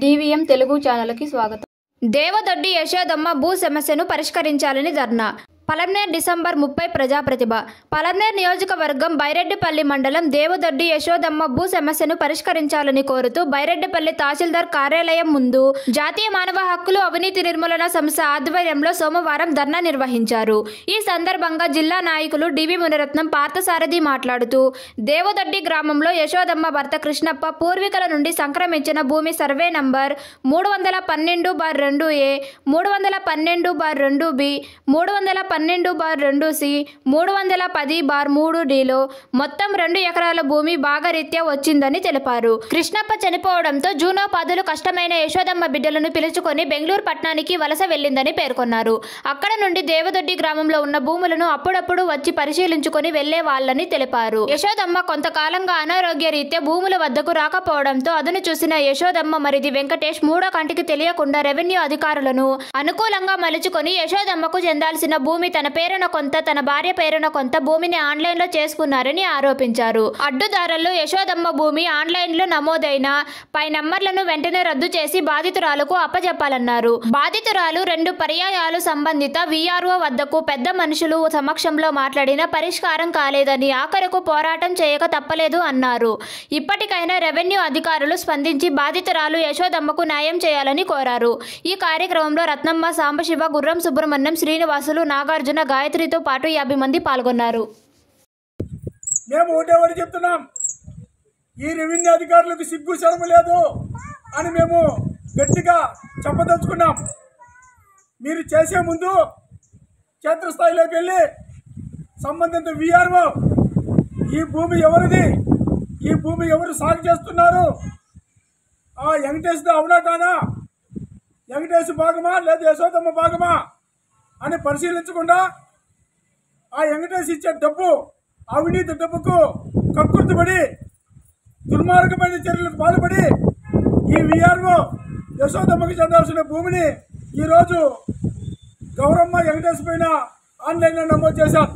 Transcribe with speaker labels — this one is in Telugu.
Speaker 1: DVM తెలుగు ఛానల్కి స్వాగతం. దేవదొడ్డి యశోదమ్మ భూ సమస్యను పరిష్కరించాలని ధర్నా. పలమనేర్ డిసెంబర్ 30 ప్రజాప్రతిభ. పలమనేర్ నియోజకవర్గం బైరెడ్డిపల్లి మండలం దేవదొడ్డి యశోదమ్మ భూ సమస్యను పరిష్కరించాలని కోరుతూ బైరెడ్డిపల్లి తహసీల్దార్ కార్యాలయం ముందు జాతీయ మానవ హక్కులు అవినీతి నిర్మూలన సంస్థ ఆధ్వర్యంలో సోమవారం ధర్నా నిర్వహించారు. ఈ సందర్భంగా జిల్లా నాయకులు డివి మునిరత్నం పార్థసారథి మాట్లాడుతూ దేవదొడ్డి గ్రామంలో యశోదమ్మ భర్త కృష్ణప్ప పూర్వీకుల నుండి సంక్రమించిన భూమి survey number 312/2A, 312/2B, 312/2C, 310/3Dలో మొత్తం 2 ఎకరాల భూమి భాగరీత్యా వచ్చిందని తెలిపారు. కృష్ణప్ప చనిపోవడంతో జూనోపాధులు కష్టమైన యశోదమ్మ బిడ్డలను పిలుచుకొని బెంగళూరు పట్టణానికి వలస వెళ్లిందని పేర్కొన్నారు. అక్కడ నుండి దేవదొడ్డి గ్రామంలో ఉన్న భూములను అప్పుడప్పుడు వచ్చి పరిశీలించుకొని వెళ్లే వాళ్ళని తెలిపారు. యశోదమ్మ కొంతకాలంగా అనారోగ్య రీత్యా భూముల వద్దకు రాకపోవడంతో అదును చూసిన యశోదమ్మ మరిది వెంకటేష్ మూడో కంటికి తెలియకుండా రెవెన్యూ అధికారులను అనుకూలంగా మలుచుకొని యశోదమ్మకు చెందాల్సిన భూమి తన పేరున కొంత, తన భార్య పేరున కొంత భూమిని ఆన్లైన్లో చేసుకున్నారని ఆరోపించారు. అడ్డుదారులు యశోదమ్మ భూమి ఆన్లైన్లో నమోదైన పై నంబర్లను వెంటనే రద్దు చేసి బాధితురాలకు అప్పజెప్పాలన్నారు. బాధితురాలు 2 పర్యాయాలు సంబంధిత VRO వద్దకు పెద్ద మనుషులు సమక్షంలో మాట్లాడినా పరిష్కారం కాలేదని, ఆఖరకు పోరాటం చేయక తప్పలేదు అన్నారు. ఇప్పటికైనా రెవెన్యూ అధికారులు స్పందించి బాధితురాలు యశోదమ్మకు న్యాయం చేయాలని కోరారు. ఈ కార్యక్రమంలో రత్నమ్మ, సాంబశివ, గుర్రం సుబ్రహ్మణ్యం, శ్రీనివాసులు, నాగార్జున, గాయత్రితో పాటు 50 మంది పాల్గొన్నారు.
Speaker 2: మేము ఒకటే చెప్తున్నాం, ఈ రెవెన్యూ అధికారులకు సిగ్గు శరము లేదు అని మేము గట్టిగా చెప్పదలుచుకున్నాం. మీరు చేసే ముందు క్షేత్రస్థాయిలోకి వెళ్ళి సంబంధిత VRO ఈ భూమి ఎవరిది, ఈ భూమి ఎవరు సాగు చేస్తున్నారు, ఆ వెంకటేశ్వర అవునా కాదా, వెంకటేశ్వర భాగమా లేదా యశోదమ్మ భాగమా అని పరిశీలించకుండా ఆ వెంకటేశ్వర ఇచ్చే డబ్బు అవినీతి డబ్బుకు కక్కుర్తిపడి దుర్మార్గమైన చర్యలకు పాల్పడి ఈ VRO యశోదమ్మకి చెందాల్సిన భూమిని ఈరోజు గౌరమ్మ వెంకటేశ్వర పైన ఆన్లైన్లో నమోదు చేశారు.